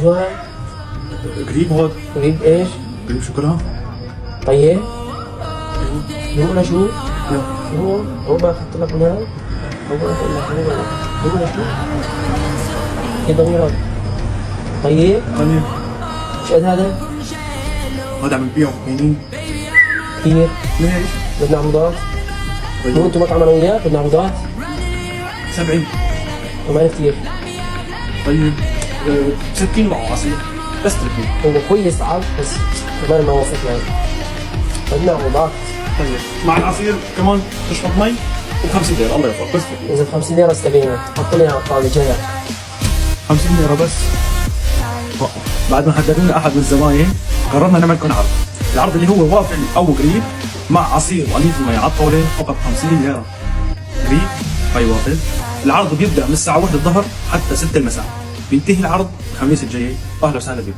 شو هاي؟ قريب هون. قريب ايش؟ قريب شوكولا. طيب شو ولا شو؟ يلا. هو ما اخذت لك من هذا؟ هو اخذت لك هو ولا شو؟ كده ضميرك. طيب طيب ايش قد هذا؟ هذا عم نبيعه بكينين. كثير. ليش؟ بدنا عروضات. مو انتم مطعم انا وياك بدنا عروضات؟ 70. وما كثير. طيب 60 معه عصير بس 30. هو كويس عاد بس كمان ما وصلت يعني. بدنا عروضات. طيب مع العصير كمان تشرب مي و50 ليره الله يوفقك بس 30. اذا 50 ليره استبينا حط لي على الطاوله جايه. 50 ليره بس. بعد ما حددونا احد من الزباين قررنا نعمل لكم عرض. العرض اللي هو وافل او قريب مع عصير وانيس مي على الطاوله فقط 50 ليره. قريب هاي وافل. العرض بيبدا من الساعه 1 الظهر حتى 6 المساء. بينتهي العرض الخميس الجاي. اهلا وسهلا بكم.